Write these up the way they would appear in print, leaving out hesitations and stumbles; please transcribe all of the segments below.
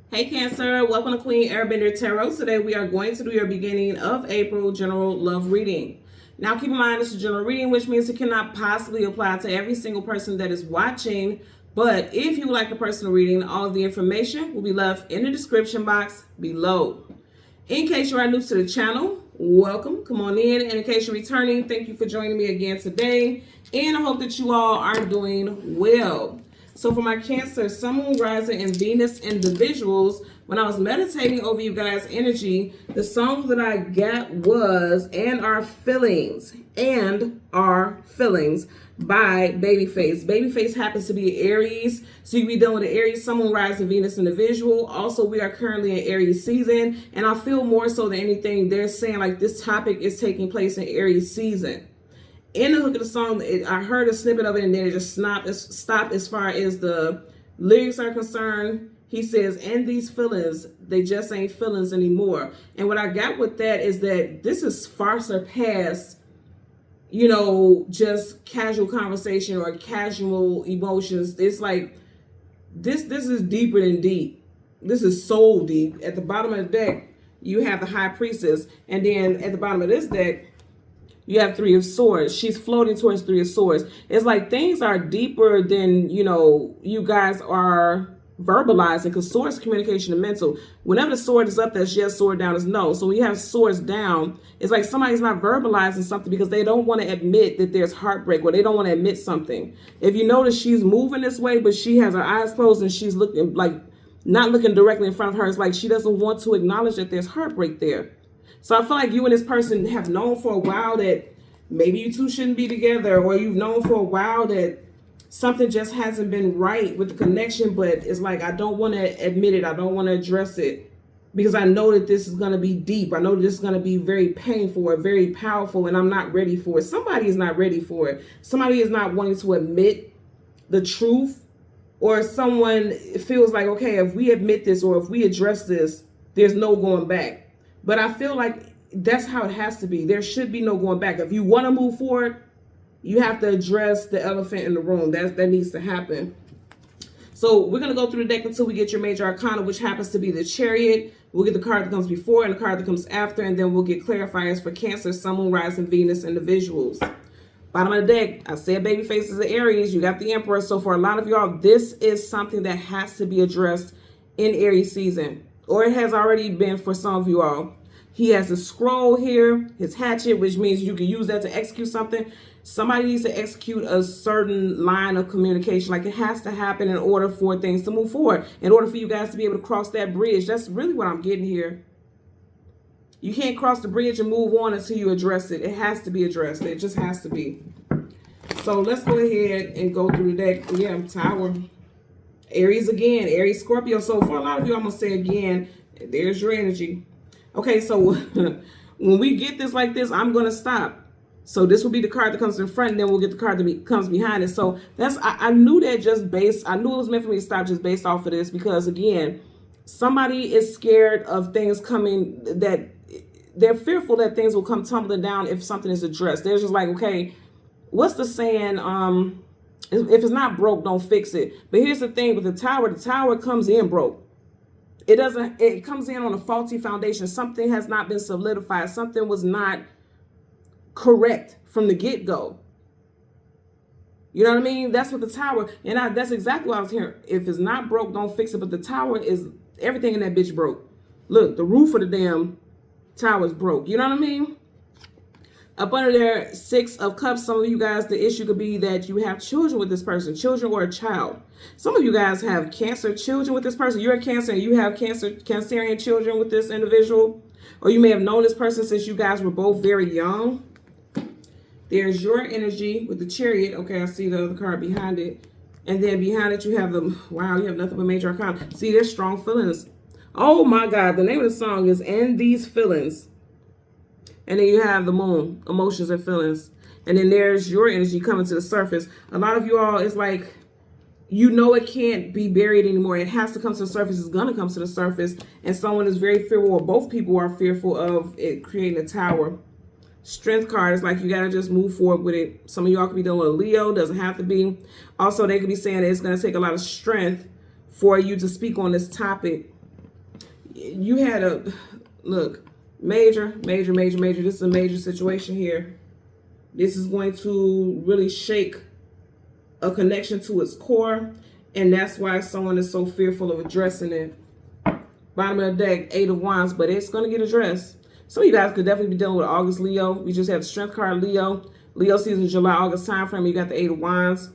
Hey Cancer, welcome to Queen Airbender Tarot. Today we are going to do your beginning of April general love reading. Now keep in mind this is a general reading, which means it cannot possibly apply to every single person that is watching. But if you would like a personal reading, all of the information will be left in the description box below. In case you are new to the channel, welcome, come on in. And in case you're returning, thank you for joining me again today. And I hope that you all are doing well. So for my Cancer, Sun, Moon, Rising, and Venus individuals, when I was meditating over you guys' energy, the song that I got was And Our Feelings by Babyface. Babyface happens to be Aries, so you can be dealing with an Aries, Sun, Moon, Rising, Venus individual. Also, we are currently in Aries season, and I feel more so than anything, they're saying like this topic is taking place in Aries season. In the hook of the song, I heard a snippet of it and then it just stopped as far as the lyrics are concerned. He says, and these feelings, they just ain't feelings anymore. And what I got with that is that this is far surpassed, just casual conversation or casual emotions. It's like, this is deeper than deep. This is soul deep. At the bottom of the deck, you have the High Priestess. And then at the bottom of this deck, you have Three of Swords. She's floating towards Three of Swords. It's like things are deeper than, you guys are verbalizing, because swords, communication, and mental. Whenever the sword is up, that's yes, sword down is no. So when you have swords down, it's like somebody's not verbalizing something because they don't want to admit that there's heartbreak, or they don't want to admit something. If you notice, she's moving this way, but she has her eyes closed and she's looking like not looking directly in front of her. It's like she doesn't want to acknowledge that there's heartbreak there. So I feel like you and this person have known for a while that maybe you two shouldn't be together, or you've known for a while that something just hasn't been right with the connection, but it's like, I don't want to admit it. I don't want to address it because I know that this is going to be deep. I know this is going to be very painful or very powerful, and I'm not ready for it. Somebody is not ready for it. Somebody is not wanting to admit the truth, or someone feels like, okay, if we admit this or if we address this, there's no going back. But I feel like that's how it has to be. There should be no going back. If you want to move forward, you have to address the elephant in the room. That needs to happen. So we're going to go through the deck until we get your major arcana, which happens to be the Chariot. We'll get the card that comes before and the card that comes after, and then we'll get clarifiers for Cancer, Sun, Moon, Rising, Venus individuals. Bottom of the deck, I said Babyface is the Aries. You got the Emperor. So for a lot of y'all, this is something that has to be addressed in Aries season, or it has already been for some of you all. He has a scroll here, his hatchet, which means you can use that to execute something. Somebody needs to execute a certain line of communication. Like, it has to happen in order for things to move forward, in order for you guys to be able to cross that bridge. That's really what I'm getting here. You can't cross the bridge and move on until you address it. It has to be addressed. It just has to be. So let's go ahead and go through the deck. Yeah, Tower. Aries again. Aries, Scorpio. So for a lot of you, I'm going to say again, there's your energy. Okay, so when we get this like this, I'm going to stop. So this will be the card that comes in front, and then we'll get the card that comes behind it. So that's, I knew that I knew it was meant for me to stop just based off of this, because again, somebody is scared of things coming, that they're fearful that things will come tumbling down if something is addressed. They're just like, okay, what's the saying? If it's not broke, don't fix it. But here's the thing with the tower comes in broke. It comes in on a faulty foundation. Something has not been solidified. Something was not correct from the get-go. You know what I mean? That's what the tower, and that's exactly what I was hearing. If it's not broke, don't fix it. But the tower is, everything in that bitch broke. Look, the roof of the damn tower is broke. You know what I mean? Up under there, Six of Cups. Some of you guys, the issue could be that you have children with this person, children or a child. Some of you guys have Cancer children with this person. You're a Cancer and you have Cancerian children with this individual. Or you may have known this person since you guys were both very young. There's your energy with the Chariot. Okay, I see the other card behind it. And then behind it, you have wow, you have nothing but major arcana. See, there's strong feelings. Oh my God, the name of the song is And These Feelings. And then you have the Moon, emotions and feelings. And then there's your energy coming to the surface. A lot of you all, it's like, it can't be buried anymore. It has to come to the surface. It's going to come to the surface. And someone is very fearful, or both people are fearful of it creating a tower. Strength card is like, you got to just move forward with it. Some of y'all could be dealing with a Leo. Doesn't have to be. Also, they could be saying that it's going to take a lot of strength for you to speak on this topic. you had a, look, major. This is a major situation here. This is going to really shake a connection to its core. And that's why someone is so fearful of addressing it. Bottom of the deck, 8 of Wands, but it's going to get addressed. Some of you guys could definitely be dealing with August Leo. We just have the Strength card, Leo. Leo season, July, August time frame. You got the 8 of Wands.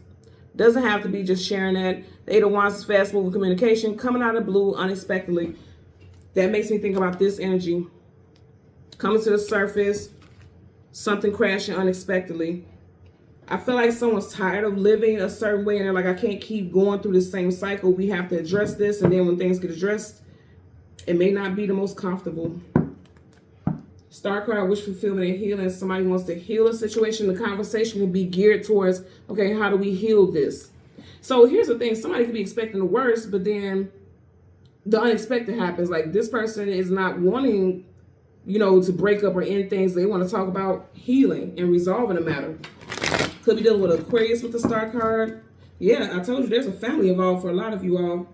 Doesn't have to be just sharing that. The 8 of Wands is fast moving communication, coming out of the blue unexpectedly. That makes me think about this energy. Coming to the surface, something crashing unexpectedly. I feel like someone's tired of living a certain way and they're like, I can't keep going through the same cycle. We have to address this. And then when things get addressed, it may not be the most comfortable. Star card, wish fulfillment and healing. Somebody wants to heal a situation. The conversation can be geared towards, okay, how do we heal this? So here's the thing. Somebody could be expecting the worst, but then the unexpected happens. Like this person is not wanting, you know, to break up or end things. They want to talk about healing and resolving a matter. Could be dealing with Aquarius with the Star card. Yeah, I told you there's a family involved for a lot of you all.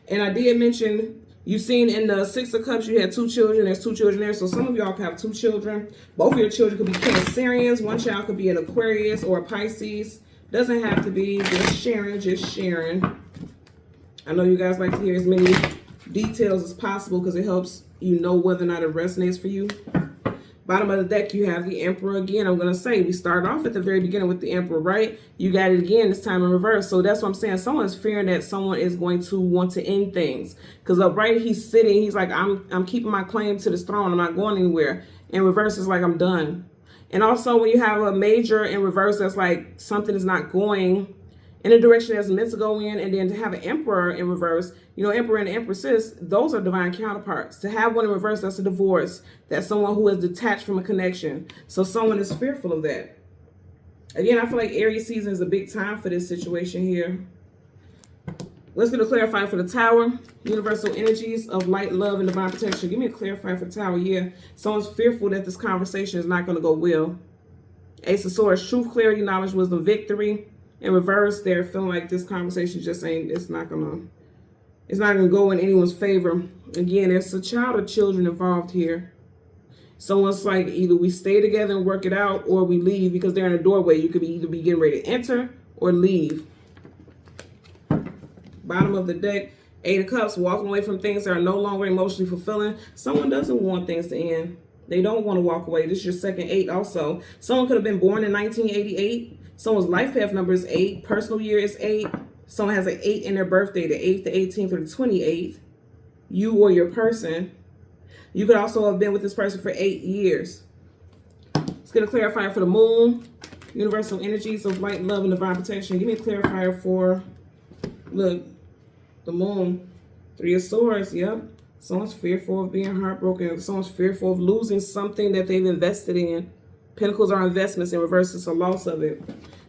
And I did mention, you've seen in the 6 of Cups, you had 2 children. There's 2 children there. So some of y'all could have 2 children. Both of your children could be Cancerians. One child could be an Aquarius or a Pisces. Doesn't have to be. Just sharing. I know you guys like to hear as many details as possible because it helps you know whether or not it resonates for you. Bottom of the deck, you have the Emperor again. I'm going to say we started off at the very beginning with the Emperor, right? You got it again this time in reverse. So that's what I'm saying. Someone's fearing that someone is going to want to end things. Because upright, he's sitting. He's like, I'm keeping my claim to this throne. I'm not going anywhere. In reverse, it's like, I'm done. And also when you have a major in reverse, that's like something is not going in the direction that's meant to go in. And then to have an Emperor in reverse, you know, Emperor and Empresses, those are divine counterparts. To have one in reverse, that's a divorce. That's someone who is detached from a connection. So someone is fearful of that. Again, I feel like Aries season is a big time for this situation here. Let's get a clarifier for the Tower. Universal energies of light, love, and divine protection. Give me a clarifier for the Tower. Yeah, someone's fearful that this conversation is not going to go well. Ace of Swords, truth, clarity, knowledge, wisdom, victory. In reverse, they're feeling like this conversation just ain't, it's not gonna go in anyone's favor. Again, there's a child or children involved here. Someone's like, either we stay together and work it out or we leave because they're in a doorway. You could be either be getting ready to enter or leave. Bottom of the deck, 8 of Cups, walking away from things that are no longer emotionally fulfilling. Someone doesn't want things to end. They don't want to walk away. This is your second 8 also. Someone could have been born in 1988. Someone's life path number is 8. Personal year is 8. Someone has an 8 in their birthday, the 8th, the 18th, or the 28th. You or your person. You could also have been with this person for 8 years. Let's get a clarifier for the Moon. Universal energies of light, love, and divine protection. Give me a clarifier for, look, the Moon. 3 of Swords, yep. Someone's fearful of being heartbroken. Someone's fearful of losing something that they've invested in. Pentacles are investments. In reverse, it's a loss of it.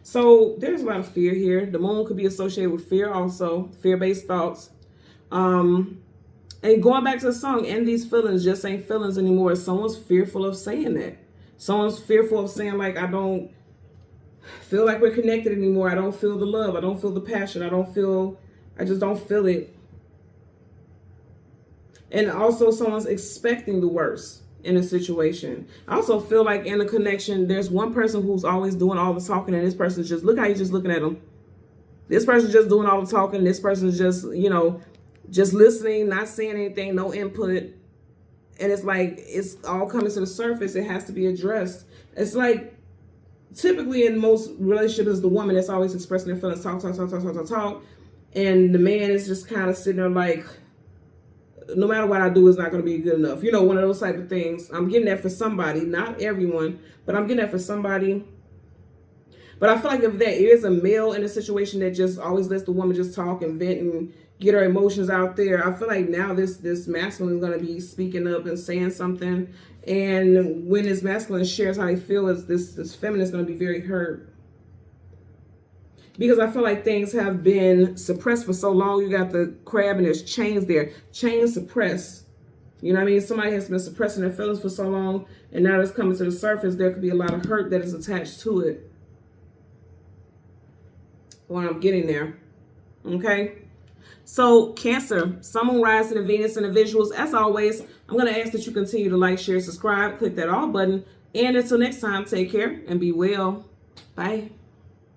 So there's a lot of fear here. The Moon could be associated with fear also. Fear-based thoughts. And going back to the song, and these feelings just ain't feelings anymore. Someone's fearful of saying that. Someone's fearful of saying, like, I don't feel like we're connected anymore. I don't feel the love. I don't feel the passion. I just don't feel it. And also someone's expecting the worst in a situation. I also feel like in a connection, there's one person who's always doing all the talking, and this person's just, look how you're just looking at them. This person's just doing all the talking. This person's just, you know, just listening, not saying anything, no input. And it's like, it's all coming to the surface. It has to be addressed. It's like, typically in most relationships, it's the woman that's always expressing their feelings, talk. And the man is just kind of sitting there like, no matter what I do, it's not going to be good enough. You know, one of those type of things. I'm getting that for somebody, not everyone, but I'm getting that for somebody. But I feel like if there is a male in a situation that just always lets the woman just talk and vent and get her emotions out there, I feel like now this masculine is going to be speaking up and saying something. And when this masculine shares how they feel, this feminine is going to be very hurt. Because I feel like things have been suppressed for so long. You got the crab and there's chains there. Chains suppressed. You know what I mean? Somebody has been suppressing their feelings for so long, and now it's coming to the surface. There could be a lot of hurt that is attached to it. Well, I'm getting there. Okay? So Cancer, Sun, Moon, Rising, and Venus, and the visuals. As always, I'm going to ask that you continue to like, share, subscribe, click that all button. And until next time, take care and be well. Bye.